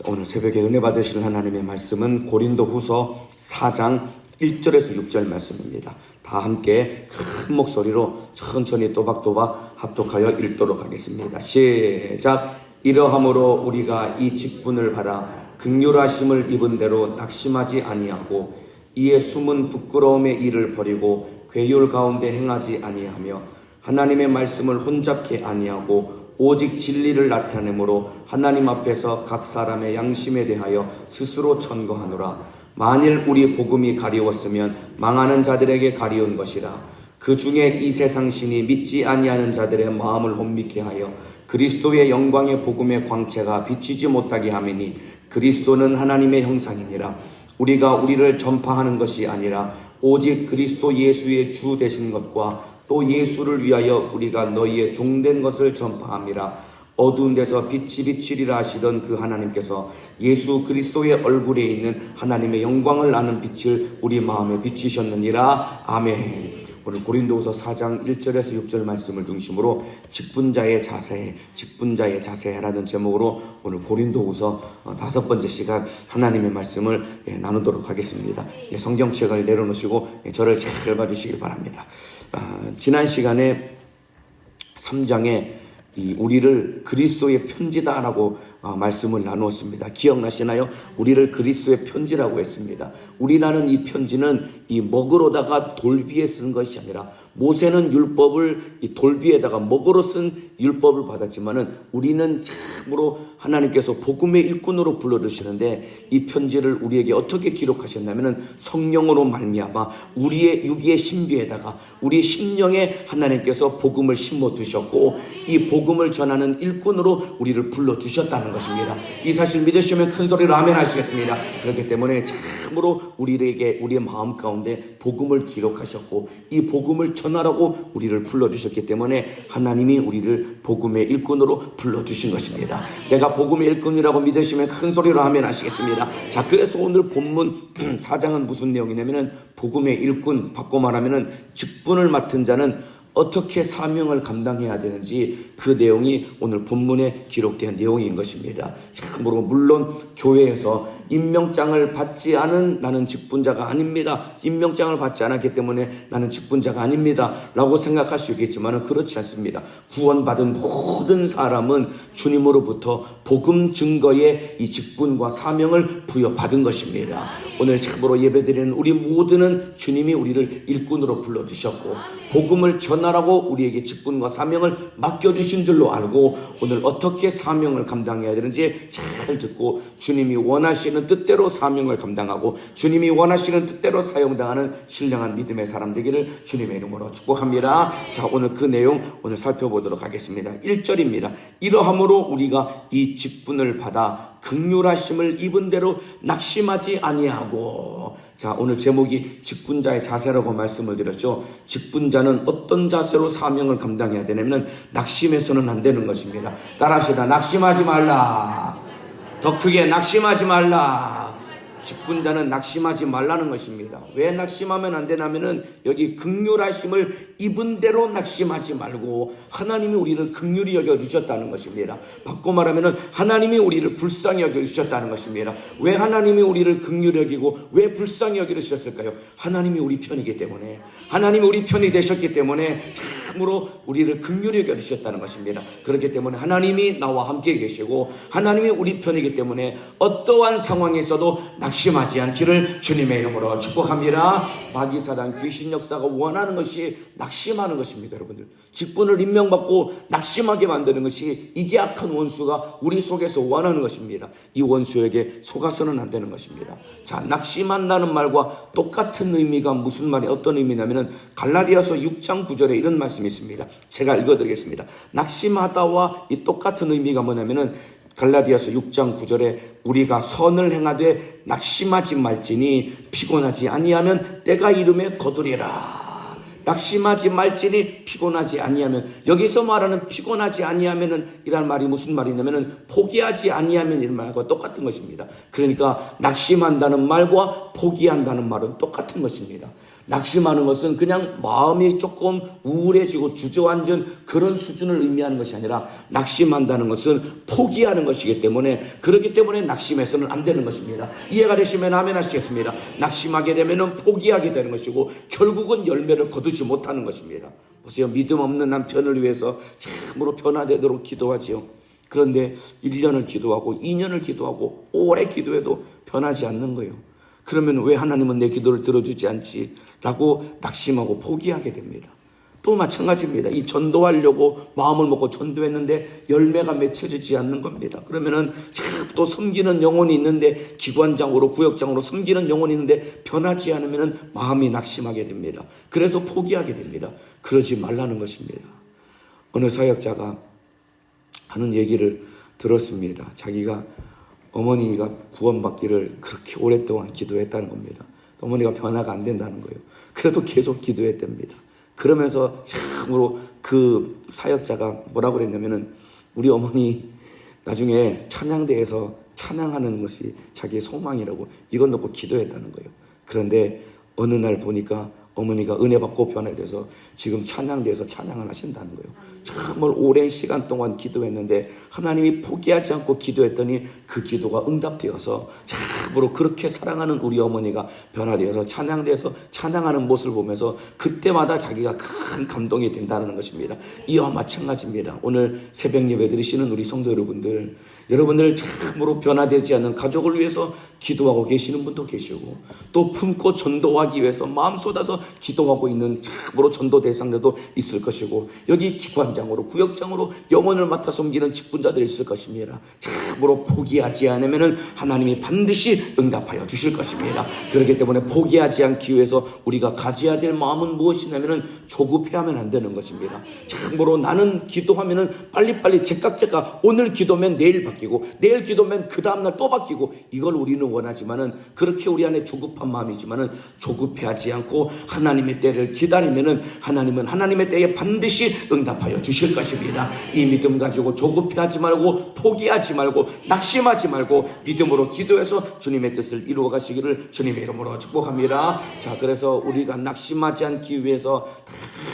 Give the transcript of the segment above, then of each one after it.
오늘 새벽에 은혜 받으실 하나님의 말씀은 고린도후서 4장 1절에서 6절 말씀입니다. 다 함께 큰 목소리로 천천히 또박또박 합독하여 읽도록 하겠습니다. 시작. 이러함으로 우리가 이 직분을 받아 긍휼하심을 입은 대로 낙심하지 아니하고 이에 숨은 부끄러움의 일을 버리고 괴율 가운데 행하지 아니하며 하나님의 말씀을 혼잡케 아니하고 오직 진리를 나타내므로 하나님 앞에서 각 사람의 양심에 대하여 스스로 천거하노라. 만일 우리 복음이 가리웠으면 망하는 자들에게 가리운 것이라. 그 중에 이 세상 신이 믿지 아니하는 자들의 마음을 혼미케 하여 그리스도의 영광의 복음의 광채가 비치지 못하게 하매니 그리스도는 하나님의 형상이니라. 우리가 우리를 전파하는 것이 아니라 오직 그리스도 예수의 주 되신 것과 또 예수를 위하여 우리가 너희의 종된 것을 전파함이라. 어두운 데서 빛이 비치리라 하시던 그 하나님께서 예수 그리스도의 얼굴에 있는 하나님의 영광을 아는 빛을 우리 마음에 비치셨느니라. 아멘. 오늘 고린도후서 4장 1절에서 6절 말씀을 중심으로 직분자의 자세라는 제목으로 오늘 고린도후서 5번째 시간 하나님의 말씀을 나누도록 하겠습니다. 성경책을 내려놓으시고 저를 잘 봐주시길 바랍니다. 지난 시간에 3장에 우리를 그리스도의 편지다라고 말씀을 나누었습니다. 기억나시나요? 우리를 그리스도의 편지라고 했습니다. 우리라는 이 편지는 이 먹으로다가 돌 위에 쓴 것이 아니라 모세는 율법을 이 돌 위에다가 먹으로 쓴 율법을 받았지만은 우리는 참으로 하나님께서 복음의 일꾼으로 불러주시는데 이 편지를 우리에게 어떻게 기록하셨냐면은 성령으로 말미암아 우리의 유기의 신비에다가 우리 심령에 하나님께서 복음을 심어 두셨고 이 복음을 전하는 일꾼으로 우리를 불러 주셨다는 것입니다. 이 사실 믿으시면 큰 소리로 아멘 하시겠습니다. 그렇기 때문에 참으로 우리에게 우리의 마음 가운데 복음을 기록하셨고 이 복음을 전하라고 우리를 불러주셨기 때문에 하나님이 우리를 복음의 일꾼으로 불러주신 것입니다. 내가 복음의 일꾼이라고 믿으시면 큰 소리로 아멘 하시겠습니다. 자, 그래서 오늘 본문 4장은 무슨 내용이냐면은 복음의 일꾼, 바꿔 말하면은 직분을 맡은 자는 어떻게 사명을 감당해야 되는지 그 내용이 오늘 본문에 기록된 내용인 것입니다. 참으로 물론 교회에서 임명장을 받지 않은 나는 직분자가 아닙니다. 임명장을 받지 않았기 때문에 나는 직분자가 아닙니다 라고 생각할 수 있겠지만 그렇지 않습니다. 구원받은 모든 사람은 주님으로부터 복음 증거의 이 직분과 사명을 부여받은 것입니다. 오늘 참으로 예배드리는 우리 모두는 주님이 우리를 일꾼으로 불러주셨고 복음을 전하라고 우리에게 직분과 사명을 맡겨주신 줄로 알고 오늘 어떻게 사명을 감당해야 되는지 잘 듣고 주님이 원하시는 뜻대로 사명을 감당하고 주님이 원하시는 뜻대로 사용당하는 신령한 믿음의 사람 되기를 주님의 이름으로 축복합니다. 자, 오늘 그 내용 오늘 살펴보도록 하겠습니다. 1절입니다. 이러함으로 우리가 이 직분을 받아 긍휼하심을 입은 대로 낙심하지 아니하고. 자, 오늘 제목이 직분자의 자세라고 말씀을 드렸죠. 직분자는 어떤 자세로 사명을 감당해야 되냐면 낙심해서는 안 되는 것입니다. 따라합시다. 낙심하지 말라. 더 크게 낙심하지 말라. 직분자는 낙심하지 말라는 것입니다. 왜 낙심하면 안 되냐면은 여기 긍휼하심을 입은 대로 낙심하지 말고 하나님이 우리를 긍휼히 여겨주셨다는 것입니다. 바꿔 말하면은 하나님이 우리를 불쌍히 여겨주셨다는 것입니다. 왜 하나님이 우리를 긍휼히 여기고 왜 불쌍히 여겨주셨을까요? 하나님이 우리 편이기 때문에, 하나님이 우리 편이 되셨기 때문에 참으로 우리를 긍휼히 여겨주셨다는 것입니다. 그렇기 때문에 하나님이 나와 함께 계시고 하나님이 우리 편이기 때문에 어떠한 상황에서도 낙심하지 않기를 주님의 이름으로 축복합니다. 마귀사단 귀신 역사가 원하는 것이 낙심하는 것입니다. 여러분들, 직분을 임명받고 낙심하게 만드는 것이 이게 악한 원수가 우리 속에서 원하는 것입니다. 이 원수에게 속아서는 안 되는 것입니다. 자, 낙심한다는 말과 똑같은 의미가 무슨 말이 어떤 의미냐면은 갈라디아서 6장 9절에 이런 말씀이 있습니다. 제가 읽어드리겠습니다. 낙심하다와 이 똑같은 의미가 뭐냐면은 갈라디아서 6장 9절에 우리가 선을 행하되 낙심하지 말지니 피곤하지 아니하면 때가 이름에 거두리라. 낙심하지 말지니 피곤하지 아니하면, 여기서 말하는 피곤하지 아니하면은 이란 말이 무슨 말이냐면은 포기하지 아니하면 이런 말과 똑같은 것입니다. 그러니까 낙심한다는 말과 포기한다는 말은 똑같은 것입니다. 낙심하는 것은 그냥 마음이 조금 우울해지고 주저앉은 그런 수준을 의미하는 것이 아니라, 낙심한다는 것은 포기하는 것이기 때문에, 그렇기 때문에 낙심해서는 안 되는 것입니다. 이해가 되시면 아멘 하시겠습니다. 낙심하게 되면 포기하게 되는 것이고 결국은 열매를 거두지 못하는 것입니다. 보세요. 믿음 없는 남편을 위해서 참으로 변화되도록 기도하지요. 그런데 1년을 기도하고 2년을 기도하고 오래 기도해도 변하지 않는 거예요. 그러면 왜 하나님은 내 기도를 들어주지 않지? 라고 낙심하고 포기하게 됩니다. 또 마찬가지입니다. 이 전도하려고 마음을 먹고 전도했는데 열매가 맺혀지지 않는 겁니다. 그러면은 또 섬기는 영혼이 있는데, 기관장으로 구역장으로 섬기는 영혼이 있는데 변하지 않으면은 마음이 낙심하게 됩니다. 그래서 포기하게 됩니다. 그러지 말라는 것입니다. 어느 사역자가 하는 얘기를 들었습니다. 자기가 어머니가 구원받기를 그렇게 오랫동안 기도했다는 겁니다. 어머니가 변화가 안 된다는 거예요. 그래도 계속 기도했답니다. 그러면서 참으로 그 사역자가 뭐라고 그랬냐면은, 우리 어머니 나중에 찬양대에서 찬양하는 것이 자기의 소망이라고 이건 놓고 기도했다는 거예요. 그런데 어느 날 보니까 어머니가 은혜 받고 변화돼서 지금 찬양대에서 찬양을 하신다는 거예요. 정말 오랜 시간 동안 기도했는데 하나님이 포기하지 않고 기도했더니 그 기도가 응답되어서 참으로 그렇게 사랑하는 우리 어머니가 변화되어서 찬양대에서 찬양하는 모습을 보면서 그때마다 자기가 큰 감동이 된다는 것입니다. 이와 마찬가지입니다. 오늘 새벽 예배 드리시는 우리 성도 여러분들, 여러분들 참으로 변화되지 않는 가족을 위해서 기도하고 계시는 분도 계시고, 또 품고 전도하기 위해서 마음 쏟아서 기도하고 있는 참으로 전도 대상들도 있을 것이고, 여기 기관장으로 구역장으로 영혼을 맡아 섬기는 직분자들이 있을 것입니다. 참으로 포기하지 않으면 하나님이 반드시 응답하여 주실 것입니다. 그렇기 때문에 포기하지 않기 위해서 우리가 가져야 될 마음은 무엇이냐면 조급해하면 안 되는 것입니다. 참으로 나는 기도하면 빨리빨리 제깍제깍 오늘 기도면 내일 바뀌고 내일 기도면 그 다음날 또 바뀌고, 이걸 우리는 원하지만은, 그렇게 우리 안에 조급한 마음이지만은 조급해하지 않고 하나님의 때를 기다리면은 하나님은 하나님의 때에 반드시 응답하여 주실 것입니다. 이 믿음 가지고 조급해하지 말고 포기하지 말고 낙심하지 말고 믿음으로 기도해서 주님의 뜻을 이루어 가시기를 주님의 이름으로 축복합니다. 자, 그래서 우리가 낙심하지 않기 위해서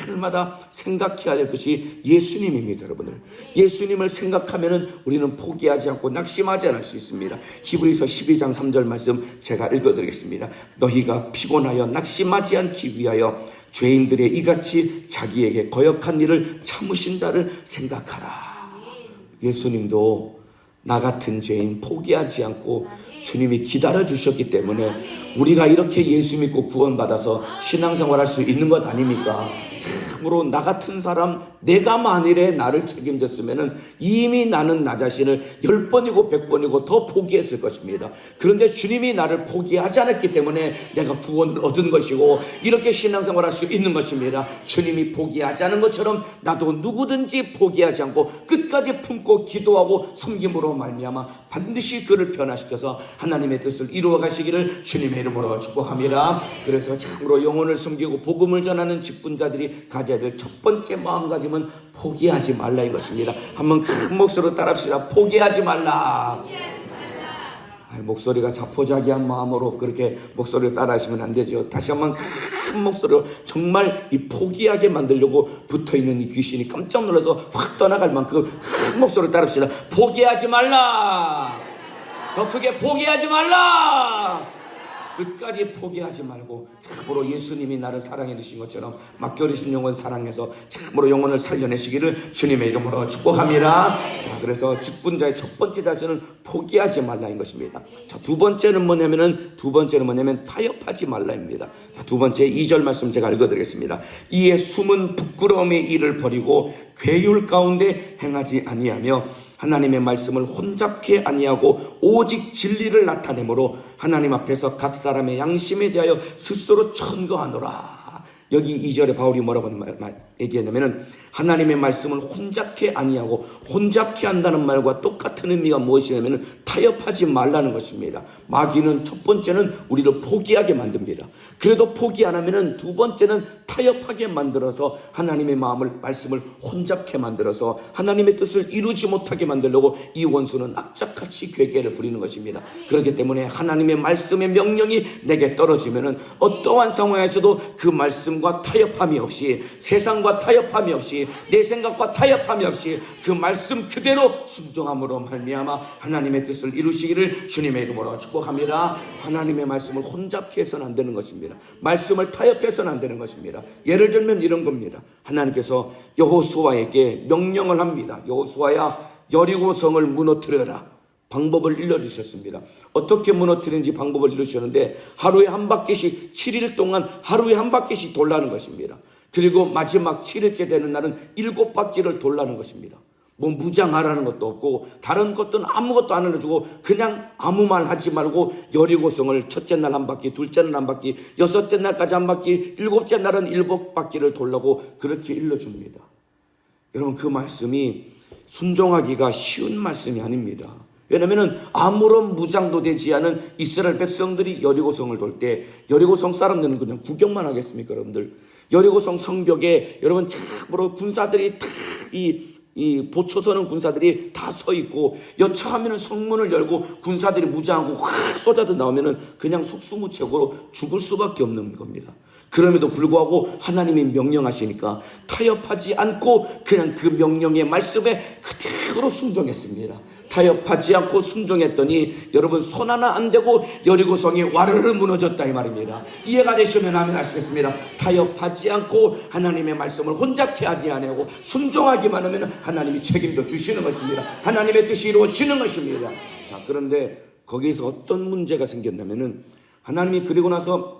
날마다 생각해야 될 것이 예수님입니다. 여러분들, 예수님을 생각하면은 우리는 포기하지 않고 낙심하지 않을 수 있습니다. 히브리서 12장 3절 말씀 제가 읽어드리겠습니다. 너희가 피곤하여 낙심하지 않기 위하여 죄인들의 이같이 자기에게 거역한 일을 참으신 자를 생각하라. 예수님도 나 같은 죄인 포기하지 않고 주님이 기다려 주셨기 때문에 우리가 이렇게 예수 믿고 구원받아서 신앙생활 할 수 있는 것 아닙니까? 참으로 나 같은 사람, 내가 만일에 나를 책임졌으면 이미 나는 나 자신을 10번이고 100번이고 더 포기했을 것입니다. 그런데 주님이 나를 포기하지 않았기 때문에 내가 구원을 얻은 것이고 이렇게 신앙생활 할 수 있는 것입니다. 주님이 포기하지 않은 것처럼 나도 누구든지 포기하지 않고 끝까지 품고 기도하고 섬김으로 말미암아 반드시 그를 변화시켜서 하나님의 뜻을 이루어 가시기를 주님의 이름으로 축복합니다. 그래서 참으로 영혼을 섬기고 복음을 전하는 직분자들이 가져야 될 첫 번째 마음가짐은 포기하지 말라 이것입니다. 한번 큰 목소리로 따라합시다. 포기하지 말라. 목소리가 자포자기한 마음으로 그렇게 목소리를 따라하시면 안 되죠. 다시 한번 큰 목소리로 정말 이 포기하게 만들려고 붙어있는 이 귀신이 깜짝 놀라서 확 떠나갈 만큼 큰 목소리를 따라합시다. 포기하지 말라. 더 크게 포기하지 말라. 끝까지 포기하지 말고 참으로 예수님이 나를 사랑해 주신 것처럼 맡겨주신 영혼 사랑해서 참으로 영혼을 살려내시기를 주님의 이름으로 축복합니다. 자, 그래서 직분자의 첫 번째 자세는 포기하지 말라인 것입니다. 자, 두 번째는 뭐냐면 타협하지 말라입니다. 자, 두 번째 2절 말씀 제가 읽어드리겠습니다. 이에 숨은 부끄러움의 일을 버리고 괴율 가운데 행하지 아니하며 하나님의 말씀을 혼잡케 아니하고 오직 진리를 나타내므로 하나님 앞에서 각 사람의 양심에 대하여 스스로 천거하노라. 여기 2절에 바울이 뭐라고 얘기했냐면 하나님의 말씀을 혼잡케 아니하고, 혼잡케 한다는 말과 똑같은 의미가 무엇이냐면 타협하지 말라는 것입니다. 마귀는 첫 번째는 우리를 포기하게 만듭니다. 그래도 포기 안 하면은 두 번째는 타협하게 만들어서 하나님의 말씀을 혼잡게 만들어서 하나님의 뜻을 이루지 못하게 만들려고 이 원수는 악착같이 괴계를 부리는 것입니다. 그렇기 때문에 하나님의 말씀의 명령이 내게 떨어지면은 어떠한 상황에서도 그 말씀과 타협함이 없이, 세상과 타협함이 없이, 내 생각과 타협함이 없이 그 말씀 그대로 순종함으로 말미암아 하나님의 뜻을 이루시기를 주님의 이름으로 축복합니다. 하나님의 말씀을 혼잡게 해서는 안 되는 것입니다. 말씀을 타협해서는 안 되는 것입니다. 예를 들면 이런 겁니다. 하나님께서 여호수아에게 명령을 합니다. 여호수아야, 여리고성을 무너뜨려라. 방법을 일러주셨습니다. 어떻게 무너뜨리는지 방법을 일러주셨는데 하루에 한 바퀴씩 7일 동안 하루에 한 바퀴씩 돌라는 것입니다. 그리고 마지막 7일째 되는 날은 7바퀴를 돌라는 것입니다. 뭐 무장하라는 것도 없고 다른 것들은 아무것도 안 알려주고 그냥 아무 말 하지 말고 여리고성을 첫째 날 한 바퀴, 둘째 날 한 바퀴, 여섯째 날까지 한 바퀴, 일곱째 날은 7바퀴를 돌라고 그렇게 일러줍니다. 여러분, 그 말씀이 순종하기가 쉬운 말씀이 아닙니다. 왜냐하면 아무런 무장도 되지 않은 이스라엘 백성들이 여리고성을 돌 때 여리고성 사람들은 그냥 구경만 하겠습니까? 여러분들, 여리고성 성벽에 여러분 참으로 군사들이 다 이 보초서는 군사들이 다 서 있고 여차하면은 성문을 열고 군사들이 무장하고 확 쏟아져 나오면은 그냥 속수무책으로 죽을 수밖에 없는 겁니다. 그럼에도 불구하고 하나님이 명령하시니까 타협하지 않고 그냥 그 명령의 말씀에 그대로 순종했습니다. 타협하지 않고 순종했더니 여러분 손 하나 안 대고 여리고성이 와르르 무너졌다 이 말입니다. 이해가 되시면 아멘 하시겠습니다. 타협하지 않고 하나님의 말씀을 혼잡케 하지 아니하고 순종하기만 하면 하나님이 책임져 주시는 것입니다. 하나님의 뜻이 이루어지는 것입니다. 자, 그런데 거기서 어떤 문제가 생겼냐면은 하나님이 그리고 나서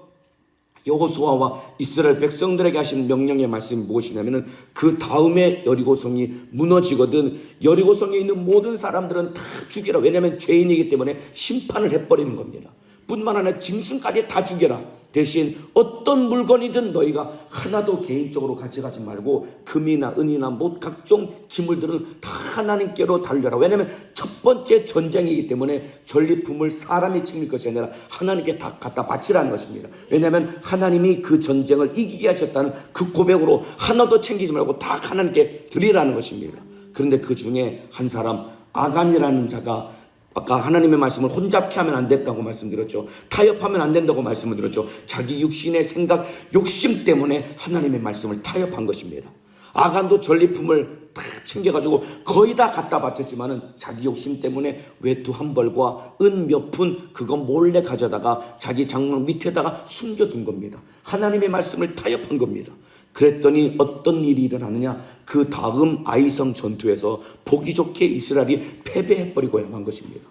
여호수아와 이스라엘 백성들에게 하신 명령의 말씀이 무엇이냐면은 그 다음에 여리고성이 무너지거든 여리고성에 있는 모든 사람들은 다 죽여라. 왜냐하면 죄인이기 때문에 심판을 해버리는 겁니다. 뿐만 아니라 짐승까지 다 죽여라. 대신 어떤 물건이든 너희가 하나도 개인적으로 가져가지 말고 금이나 은이나 뭐 각종 기물들은 다 하나님께로 달려라. 왜냐하면 첫 번째 전쟁이기 때문에 전리품을 사람이 챙길 것이 아니라 하나님께 다 갖다 바치라는 것입니다. 왜냐하면 하나님이 그 전쟁을 이기게 하셨다는 그 고백으로 하나도 챙기지 말고 다 하나님께 드리라는 것입니다. 그런데 그 중에 한 사람 아간이라는 자가 아까 하나님의 말씀을 혼잡케 하면 안 됐다고 말씀드렸죠. 타협하면 안 된다고 말씀을 드렸죠. 자기 육신의 생각, 욕심 때문에 하나님의 말씀을 타협한 것입니다. 아간도 전리품을 다 챙겨가지고 거의 다 갖다 바쳤지만은 자기 욕심 때문에 외투 한 벌과 은 몇 푼 그거 몰래 가져다가 자기 장막 밑에다가 숨겨둔 겁니다. 하나님의 말씀을 타협한 겁니다. 그랬더니 어떤 일이 일어나느냐, 그 다음 아이성 전투에서 보기 좋게 이스라엘이 패배해버리고 만 것입니다.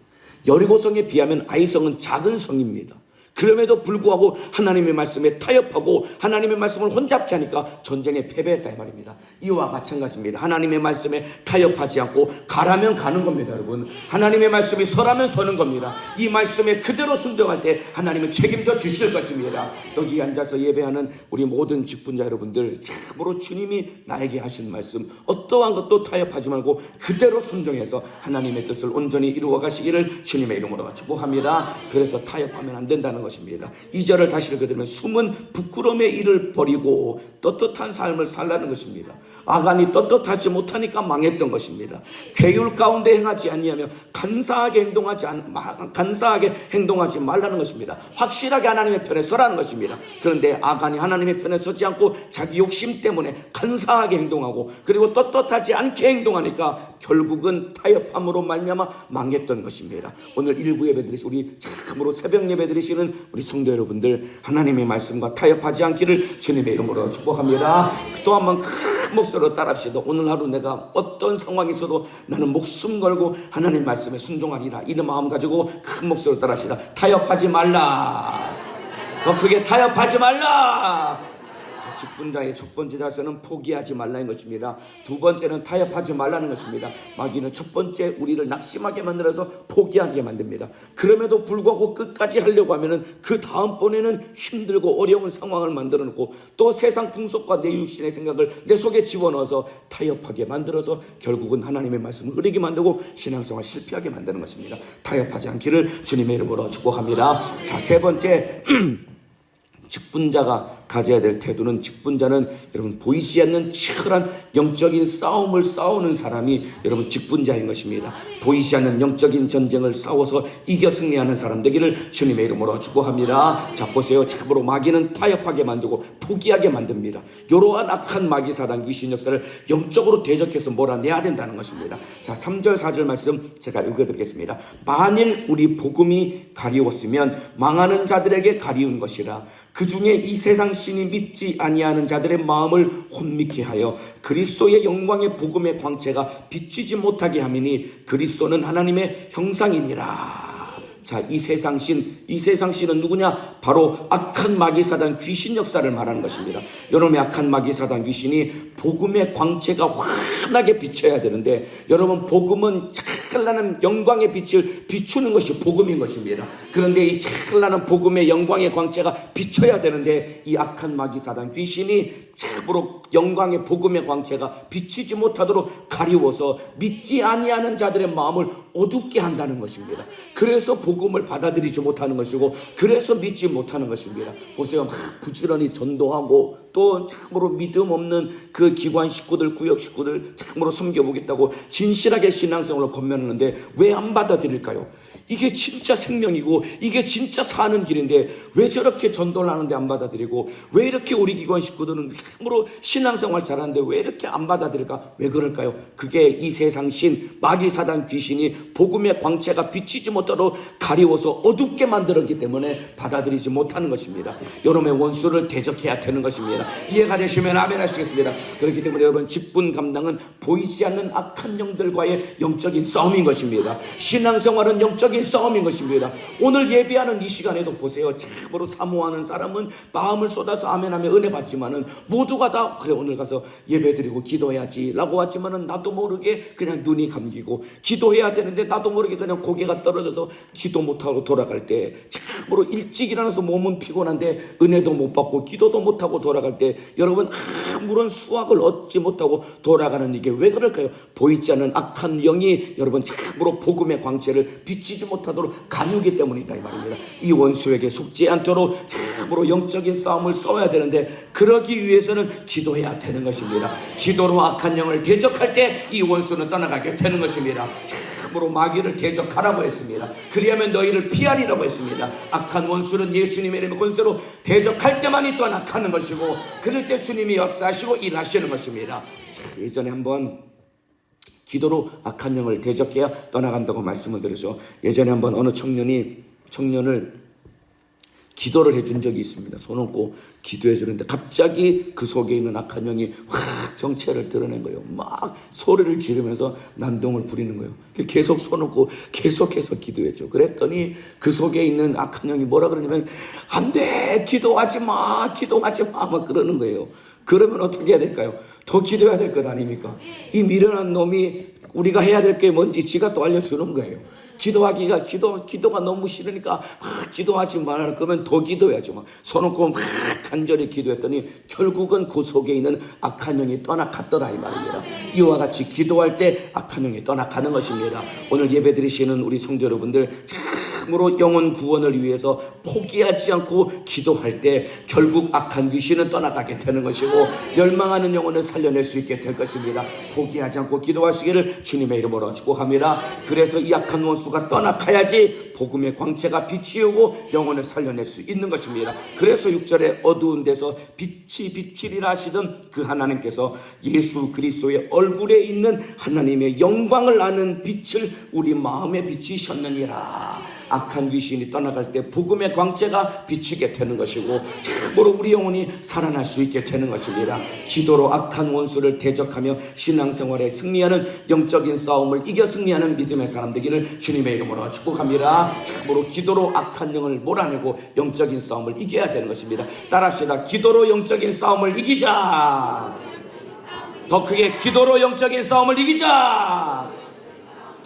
여리고성에 비하면 아이성은 작은 성입니다. 그럼에도 불구하고 하나님의 말씀에 타협하고 하나님의 말씀을 혼잡케 하니까 전쟁에 패배했다 이 말입니다. 이와 마찬가지입니다. 하나님의 말씀에 타협하지 않고 가라면 가는 겁니다. 여러분, 하나님의 말씀이 서라면 서는 겁니다. 이 말씀에 그대로 순종할 때 하나님은 책임져 주실 것입니다. 여기 앉아서 예배하는 우리 모든 직분자 여러분들, 참으로 주님이 나에게 하신 말씀 어떠한 것도 타협하지 말고 그대로 순종해서 하나님의 뜻을 온전히 이루어 가시기를 주님의 이름으로 축복합니다. 그래서 타협하면 안 된다는 것입니다. 2절을 다시 읽어드리면 숨은 부끄러움의 일을 버리고 떳떳한 삶을 살라는 것입니다. 아간이 떳떳하지 못하니까 망했던 것입니다. 괴율 가운데 행하지 아니하며 간사하게 행동하지 말라는 것입니다. 확실하게 하나님의 편에 서라는 것입니다. 그런데 아간이 하나님의 편에 서지 않고 자기 욕심 때문에 간사하게 행동하고 그리고 떳떳하지 않게 행동하니까 결국은 타협함으로 말미암아 망했던 것입니다. 오늘 일부 예배 드리시 우리 참으로 새벽 예배 드리시는 우리 성도 여러분들, 하나님의 말씀과 타협하지 않기를 주님의 이름으로 축복합니다. 또 한번 큰 목소리로 따라합시다. 오늘 하루 내가 어떤 상황이 있어도 나는 목숨 걸고 하나님 말씀에 순종하리라. 이런 마음 가지고 큰 목소리로 따라합시다. 타협하지 말라. 더 크게 타협하지 말라. 직분자의 첫 번째 자세는 포기하지 말라는 것입니다. 두 번째는 타협하지 말라는 것입니다. 마귀는 첫 번째 우리를 낙심하게 만들어서 포기하게 만듭니다. 그럼에도 불구하고 끝까지 하려고 하면은 그 다음번에는 힘들고 어려운 상황을 만들어 놓고 또 세상 풍속과 내 육신의 생각을 내 속에 집어넣어서 타협하게 만들어서 결국은 하나님의 말씀을 흐리게 만들고 신앙생활 실패하게 만드는 것입니다. 타협하지 않기를 주님의 이름으로 축복합니다. 자, 세 번째 직분자가 가져야 될 태도는, 직분자는 여러분 보이지 않는 치열한 영적인 싸움을 싸우는 사람이 여러분 직분자인 것입니다. 보이지 않는 영적인 전쟁을 싸워서 이겨 승리하는 사람 되기를 주님의 이름으로 축복합니다. 자, 보세요. 참으로 마귀는 타협하게 만들고 포기하게 만듭니다. 이러한 악한 마귀 사단 귀신 역사를 영적으로 대적해서 몰아내야 된다는 것입니다. 자, 3절 4절 말씀 제가 읽어드리겠습니다. 만일 우리 복음이 가리웠으면 망하는 자들에게 가리운 것이라. 그 중에 이 세상 신이 믿지 아니하는 자들의 마음을 혼미케 하여 그리스도의 영광의 복음의 광채가 비추지 못하게 함이니 그리스도는 하나님의 형상이니라. 자, 이 세상 신은 누구냐? 바로 악한 마귀 사단 귀신 역사를 말하는 것입니다. 여러분의 악한 마귀 사단 귀신이 복음의 광채가 환하게 비춰야 되는데, 여러분 복음은 찬란한 영광의 빛을 비추는 것이 복음인 것입니다. 그런데 이 찬란한 복음의 영광의 광채가 비춰야 되는데 이 악한 마귀 사단 귀신이 참으로 영광의 복음의 광채가 비치지 못하도록 가리워서 믿지 아니하는 자들의 마음을 어둡게 한다는 것입니다. 그래서 복음을 받아들이지 못하는 것이고, 그래서 믿지 못하는 것입니다. 보세요. 막 부지런히 전도하고 또 참으로 믿음 없는 그 기관 식구들, 구역 식구들 참으로 섬겨보겠다고 진실하게 신앙생활을 권면하는데 왜 안 받아들일까요? 이게 진짜 생명이고 이게 진짜 사는 길인데 왜 저렇게 전도를 하는데 안 받아들이고, 왜 이렇게 우리 기관 식구들은 참으로 신앙생활 잘하는데 왜 이렇게 안 받아들일까? 왜 그럴까요? 그게 이 세상 신 마귀 사단 귀신이 복음의 광채가 비치지 못하도록 가리워서 어둡게 만들었기 때문에 받아들이지 못하는 것입니다. 여러분의 원수를 대적해야 되는 것입니다. 이해가 되시면 아멘 하시겠습니다. 그렇기 때문에 여러분 직분 감당은 보이지 않는 악한 영들과의 영적인 싸움인 것입니다. 신앙생활은 영적인 싸움인 것입니다. 오늘 예배하는 이 시간에도 보세요. 참으로 사모하는 사람은 마음을 쏟아서 아멘하며 은혜 받지만은 모두가 다 그래 오늘 가서 예배드리고 기도해야지 라고 왔지만은 나도 모르게 그냥 눈이 감기고, 기도해야 되는데 나도 모르게 그냥 고개가 떨어져서 기도 못하고 돌아갈 때, 참으로 일찍 일어나서 몸은 피곤한데 은혜도 못 받고 기도도 못하고 돌아갈 때 여러분 아무런 수확을 얻지 못하고 돌아가는 이게 왜 그럴까요? 보이지 않는 악한 영이 여러분 참으로 복음의 광채를 비치지 못하도록 가리우기 때문이다 이 말입니다. 이 원수에게 속지 않도록 참으로 영적인 싸움을 싸워야 되는데, 그러기 위해서는 기도해야 되는 것입니다. 기도로 악한 영을 대적할 때 이 원수는 떠나가게 되는 것입니다. 참으로 마귀를 대적하라고 했습니다. 그리하면 너희를 피하리라고 했습니다. 악한 원수는 예수님의 이름의 권세로 대적할 때만이 떠나가는 것이고, 그럴 때 주님이 역사하시고 일하시는 것입니다. 예전에 한번 기도로 악한 영을 대적해야 떠나간다고 말씀을 드렸죠. 예전에 한번 어느 청년을 기도를 해준 적이 있습니다. 손 얹고 기도해 주는데 갑자기 그 속에 있는 악한 영이 확 정체를 드러낸 거예요. 막 소리를 지르면서 난동을 부리는 거예요. 계속 손 얹고 계속해서 기도했죠. 그랬더니 그 속에 있는 악한 영이 뭐라 그러냐면 안 돼, 기도하지 마, 기도하지 마, 막 그러는 거예요. 그러면 어떻게 해야 될까요? 더 기도해야 될 것 아닙니까? 이 미련한 놈이 우리가 해야 될 게 뭔지 지가 또 알려주는 거예요. 기도가 너무 싫으니까 기도하지 말라. 그러면 더 기도해야죠. 막 손 얹고 막 간절히 기도했더니 결국은 그 속에 있는 악한 영이 떠나갔더라 이 말입니다. 이와 같이 기도할 때 악한 영이 떠나가는 것입니다. 오늘 예배드리시는 우리 성도 여러분들, 참으로 영혼 구원을 위해서 포기하지 않고 기도할 때 결국 악한 귀신은 떠나가게 되는 것이고 멸망하는 영혼을 살려낼 수 있게 될 것입니다. 포기하지 않고 기도하시기를 주님의 이름으로 축복합니다. 그래서 이 악한 원수가 떠나가야지 복음의 광채가 비치우고 영혼을 살려낼 수 있는 것입니다. 그래서 6절에 어두운 데서 빛이 비치리라 하시던 그 하나님께서 예수 그리스도의 얼굴에 있는 하나님의 영광을 아는 빛을 우리 마음에 비치셨느니라. 악한 귀신이 떠나갈 때 복음의 광채가 비치게 되는 것이고 참으로 우리 영혼이 살아날 수 있게 되는 것입니다. 기도로 악한 원수를 대적하며 신앙생활에 승리하는 영적인 싸움을 이겨 승리하는 믿음의 사람 되기를 주님의 이름으로 축복합니다. 참으로 기도로 악한 영을 몰아내고 영적인 싸움을 이겨야 되는 것입니다. 따라합시다. 기도로 영적인 싸움을 이기자. 더 크게 기도로 영적인 싸움을 이기자.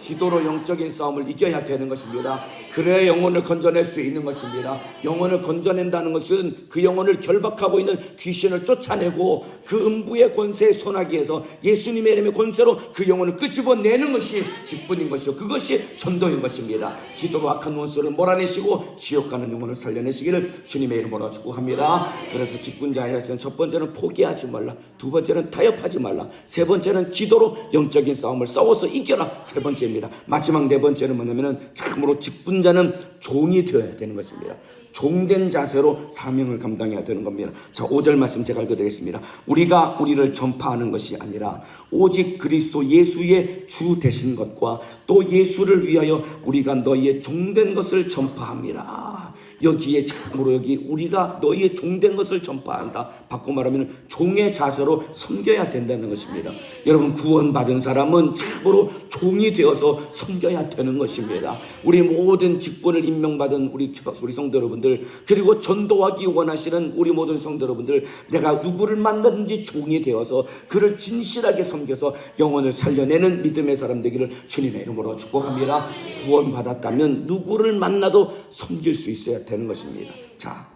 기도로 영적인 싸움을 이겨야 되는 것입니다. 그래야 영혼을 건져낼 수 있는 것입니다. 영혼을 건져낸다는 것은 그 영혼을 결박하고 있는 귀신을 쫓아내고 그 음부의 권세의 소나기에서 예수님의 이름의 권세로 그 영혼을 끄집어내는 것이 직분인 것이고 그것이 전도인 것입니다. 기도로 악한 원수를 몰아내시고 지옥 가는 영혼을 살려내시기를 주님의 이름으로 축복합니다. 그래서 직분자에서는 첫 번째는 포기하지 말라, 두 번째는 타협하지 말라, 세 번째는 기도로 영적인 싸움을 싸워서 이겨라, 세 번째입니다. 마지막 네 번째는 뭐냐면은 참으로 직분자는 종이 되어야 되는 것입니다. 종된 자세로 사명을 감당해야 되는 겁니다. 자, 5절 말씀 제가 읽어드리겠습니다. 우리가 우리를 전파하는 것이 아니라 오직 그리스도 예수의 주 되신 것과 또 예수를 위하여 우리가 너희의 종된 것을 전파합니다. 여기에 참으로 여기 우리가 너희의 종된 것을 전파한다. 바꿔 말하면 종의 자세로 섬겨야 된다는 것입니다. 여러분, 구원받은 사람은 참으로 종이 되어서 섬겨야 되는 것입니다. 우리 모든 직분을 임명받은 우리 성도 여러분들, 그리고 전도하기 원하시는 우리 모든 성도 여러분들, 내가 누구를 만나든지 종이 되어서 그를 진실하게 섬겨서 영혼을 살려내는 믿음의 사람 되기를 주님의 이름으로 축복합니다. 구원받았다면 누구를 만나도 섬길 수 있어야 되는 것입니다. 자,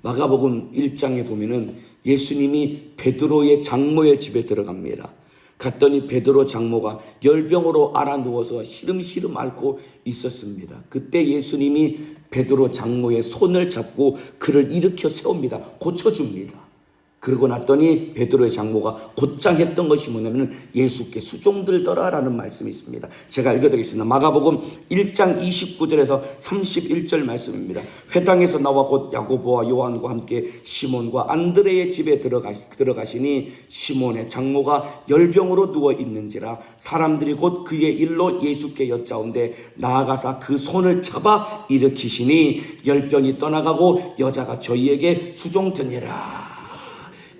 마가복음 1장에 보면은 예수님이 베드로의 장모의 집에 들어갑니다. 갔더니 베드로 장모가 열병으로 앓아 누워서 시름시름 앓고 있었습니다. 그때 예수님이 베드로 장모의 손을 잡고 그를 일으켜 세웁니다. 고쳐줍니다. 그러고 났더니 베드로의 장모가 곧장 했던 것이 뭐냐면 예수께 수종들더라라는 말씀이 있습니다. 제가 읽어드리겠습니다. 마가복음 1장 29절에서 31절 말씀입니다. 회당에서 나와 곧 야고보와 요한과 함께 시몬과 안드레의 집에 들어가시니 시몬의 장모가 열병으로 누워 있는지라 사람들이 곧 그의 일로 예수께 여짜온데 나아가사 그 손을 잡아 일으키시니 열병이 떠나가고 여자가 저희에게 수종드니라.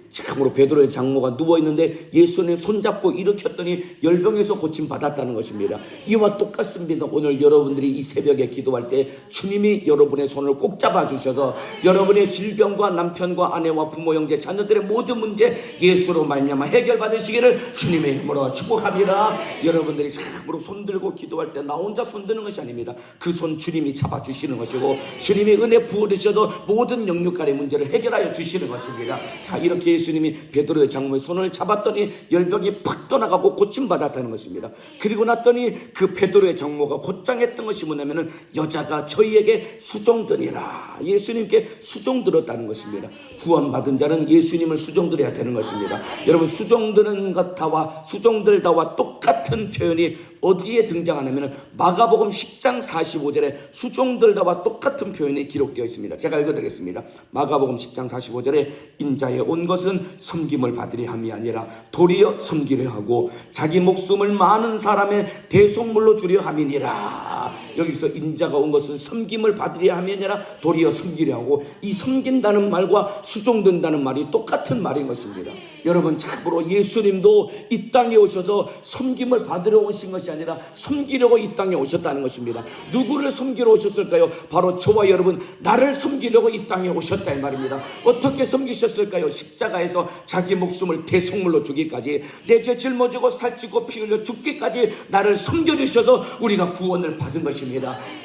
참으로 베드로의 장모가 누워있는데 예수님 손잡고 일으켰더니 열병에서 고침받았다는 것입니다. 이와 똑같습니다. 오늘 여러분들이 이 새벽에 기도할 때 주님이 여러분의 손을 꼭 잡아주셔서 여러분의 질병과 남편과 아내와 부모 형제 자녀들의 모든 문제 예수로 말미암아 해결받으시기를 주님의 이름으로 축복합니다. 여러분들이 참으로 손들고 기도할 때 나 혼자 손드는 것이 아닙니다. 그 손 주님이 잡아주시는 것이고 주님이 은혜 부어주셔도 모든 영육간의 문제를 해결하여 주시는 것입니다. 자, 이렇게 예수님이 베드로의 장모의 손을 잡았더니 열병이 팍 떠나가고 고침받았다는 것입니다. 그리고 났더니 그 베드로의 장모가 곧장 했던 것이 뭐냐면은 여자가 저희에게 수종드니라. 예수님께 수종들었다는 것입니다. 구원받은 자는 예수님을 수종들어야 되는 것입니다. 여러분, 수종드는 것다와 수종들다와 똑같은 표현이 어디에 등장하냐면 마가복음 10장 45절에 수종들다와 똑같은 표현이 기록되어 있습니다. 제가 읽어드리겠습니다. 마가복음 10장 45절에 인자에 온 것은 섬김을 받으려 함이 아니라 도리어 섬기려 하고 자기 목숨을 많은 사람의 대속물로 주려 함이니라. 여기서 인자가 온 것은 섬김을 받으려 함이 아니라 도리어 섬기려 하고, 이 섬긴다는 말과 수종된다는 말이 똑같은 말인 것입니다. 여러분, 참으로 예수님도 이 땅에 오셔서 섬김을 받으러 오신 것이 아니라 섬기려고 이 땅에 오셨다는 것입니다. 누구를 섬기러 오셨을까요? 바로 저와 여러분, 나를 섬기려고 이 땅에 오셨다 이 말입니다. 어떻게 섬기셨을까요? 십자가에서 자기 목숨을 대속물로 주기까지, 내 죄 짊어지고 살찌고 피 흘려 죽기까지 나를 섬겨주셔서 우리가 구원을 받은 것입니다.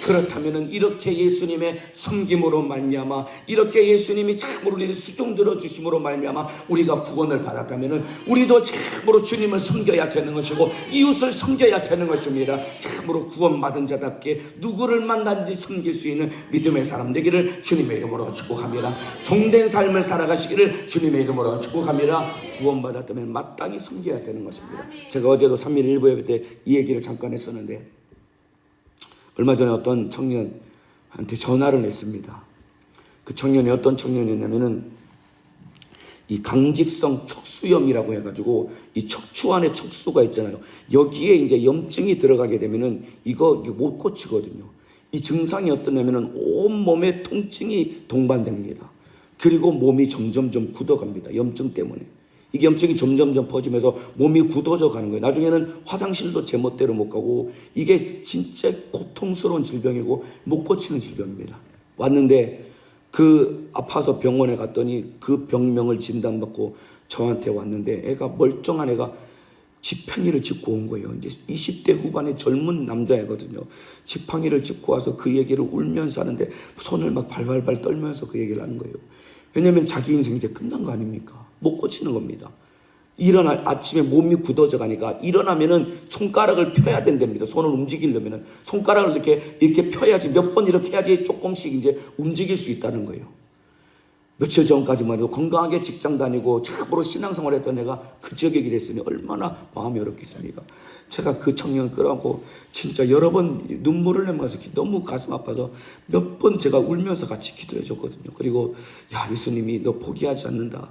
그렇다면 이렇게 예수님의 섬김으로 말미암아, 이렇게 예수님이 참으로 우리를 수종들어 주심으로 말미암아 우리가 구원을 받았다면 우리도 참으로 주님을 섬겨야 되는 것이고 이웃을 섬겨야 되는 것입니다. 참으로 구원받은 자답게 누구를 만나든지 섬길 수 있는 믿음의 사람 되기를 주님의 이름으로 축복합니다. 종된 삶을 살아가시기를 주님의 이름으로 축복합니다. 구원받았다면 마땅히 섬겨야 되는 것입니다. 제가 어제도 3일 일부 예배 때 이 얘기를 잠깐 했었는데, 얼마 전에 어떤 청년한테 전화를 했습니다. 그 청년이 어떤 청년이었냐면은 이 강직성 척수염이라고 해가지고 이 척추 안에 척수가 있잖아요. 여기에 이제 염증이 들어가게 되면은 이거 못 고치거든요. 이 증상이 어떠냐면은 온몸에 통증이 동반됩니다. 그리고 몸이 점점점 굳어갑니다. 염증 때문에. 이게 염증이 점점점 퍼지면서 몸이 굳어져 가는 거예요. 나중에는 화장실도 제멋대로 못 가고, 이게 진짜 고통스러운 질병이고 못 고치는 질병입니다. 왔는데 그 아파서 병원에 갔더니 그 병명을 진단받고 저한테 왔는데, 애가 멀쩡한 애가 지팡이를 짚고 온 거예요. 이제 20대 후반의 젊은 남자애거든요. 지팡이를 짚고 와서 그 얘기를 울면서 하는데 손을 막 발발발 떨면서 그 얘기를 하는 거예요. 왜냐하면 자기 인생 이제 끝난 거 아닙니까? 못 고치는 겁니다. 아침에 몸이 굳어져 가니까 일어나면은 손가락을 펴야 된답니다. 손을 움직이려면은 손가락을 이렇게 펴야지, 몇 번 이렇게 해야지 조금씩 이제 움직일 수 있다는 거예요. 며칠 전까지만 해도 건강하게 직장 다니고 참으로 신앙생활 했던 애가 그 지역에 됐으니 얼마나 마음이 어렵겠습니까? 제가 그 청년을 끌어안고 진짜 여러 번 눈물을 내면서 너무 가슴 아파서 몇 번 제가 울면서 같이 기도해 줬거든요. 그리고 야, 예수님이 너 포기하지 않는다.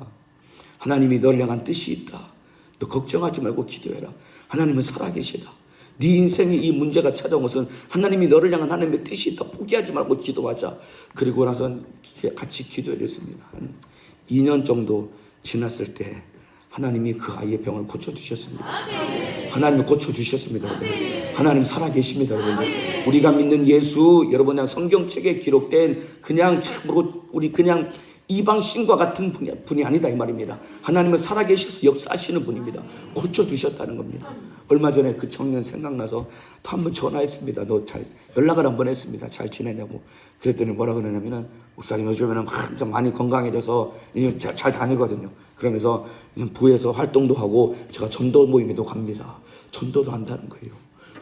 하나님이 너를 향한 뜻이 있다. 너 걱정하지 말고 기도해라. 하나님은 살아계시다. 네 인생에 이 문제가 찾아온 것은 하나님이 너를 향한 하나님의 뜻이 있다. 포기하지 말고 기도하자. 그리고 나서 같이 기도했습니다. 한 2년 정도 지났을 때 하나님이 그 아이의 병을 고쳐주셨습니다. 하나님이 고쳐주셨습니다. 여러분. 하나님 살아계십니다. 여러분. 우리가 믿는 예수, 여러분, 성경책에 기록된 그냥 참으로 우리 그냥 이방신과 같은 분이 아니다 이 말입니다. 하나님은 살아계셔서 역사하시는 분입니다. 고쳐주셨다는 겁니다. 얼마 전에 그 청년 생각나서 또 한번 전화했습니다. 너 잘 연락을 한번 했습니다. 잘 지내냐고. 그랬더니 뭐라 그러냐면은, 목사님 요즘에는 좀 많이 건강해져서 이제 잘 다니거든요. 그러면서 부에서 활동도 하고 제가 전도 모임에도 갑니다. 전도도 한다는 거예요.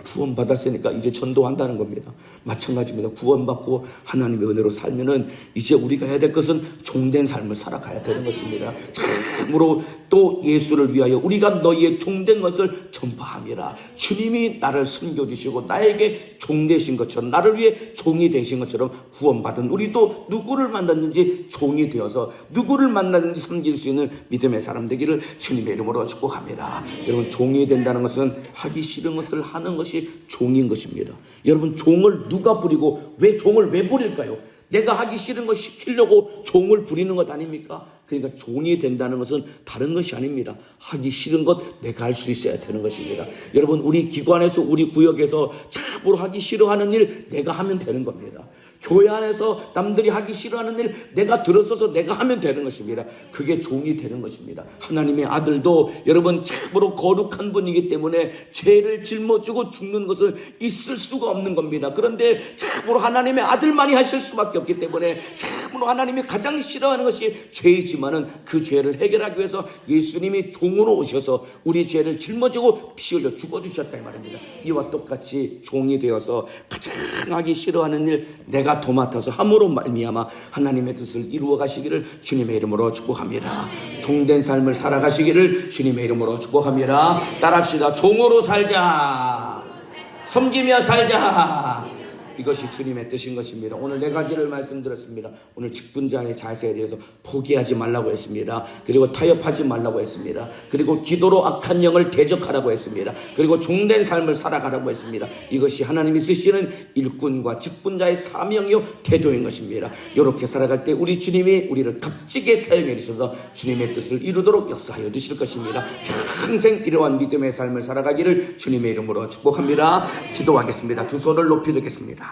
구원 받았으니까 이제 전도한다는 겁니다. 마찬가지입니다. 구원받고 하나님의 은혜로 살면은 이제 우리가 해야 될 것은 종된 삶을 살아가야 되는 것입니다. 참으로 또 예수를 위하여 우리가 너희의 종된 것을 전파함이라. 주님이 나를 섬겨주시고 나에게 종 되신 것처럼, 나를 위해 종이 되신 것처럼 구원받은 우리도 누구를 만났는지 종이 되어서 누구를 만났는지 섬길 수 있는 믿음의 사람 되기를 주님의 이름으로 축복합니다. 여러분, 종이 된다는 것은 하기 싫은 것을 하는 것이 종인 것입니다. 여러분, 종을 누가 부리고 종을 왜 부릴까요? 내가 하기 싫은 거 시키려고 종을 부리는 것 아닙니까? 그러니까 종이 된다는 것은 다른 것이 아닙니다. 하기 싫은 것 내가 할 수 있어야 되는 것입니다. 여러분, 우리 기관에서, 우리 구역에서 참으로 하기 싫어하는 일 내가 하면 되는 겁니다. 교회 안에서 남들이 하기 싫어하는 일 내가 들어서서 내가 하면 되는 것입니다. 그게 종이 되는 것입니다. 하나님의 아들도 여러분 참으로 거룩한 분이기 때문에 죄를 짊어지고 죽는 것은 있을 수가 없는 겁니다. 그런데 참으로 하나님의 아들만이 하실 수밖에 없기 때문에 참으로 하나님이 가장 싫어하는 것이 죄이지만은 그 죄를 해결하기 위해서 예수님이 종으로 오셔서 우리 죄를 짊어지고 피 흘려 죽어주셨다 이 말입니다. 이와 똑같이 종이 되어서 가장 하기 싫어하는 일 내가 도맡아서 함으로 말미암아 하나님의 뜻을 이루어 가시기를 주님의 이름으로 축복합니다. 종된 삶을 살아가시기를 주님의 이름으로 축복합니다. 따라합시다. 종으로 살자. 섬기며 살자. 이것이 주님의 뜻인 것입니다. 오늘 4가지를 말씀드렸습니다. 오늘 직분자의 자세에 대해서 포기하지 말라고 했습니다. 그리고 타협하지 말라고 했습니다. 그리고 기도로 악한 영을 대적하라고 했습니다. 그리고 종된 삶을 살아가라고 했습니다. 이것이 하나님이 쓰시는 일꾼과 직분자의 사명이요 태도인 것입니다. 이렇게 살아갈 때 우리 주님이 우리를 값지게 사용해 주셔서 주님의 뜻을 이루도록 역사하여 주실 것입니다. 평생 이러한 믿음의 삶을 살아가기를 주님의 이름으로 축복합니다. 기도하겠습니다. 두 손을 높이 들겠습니다.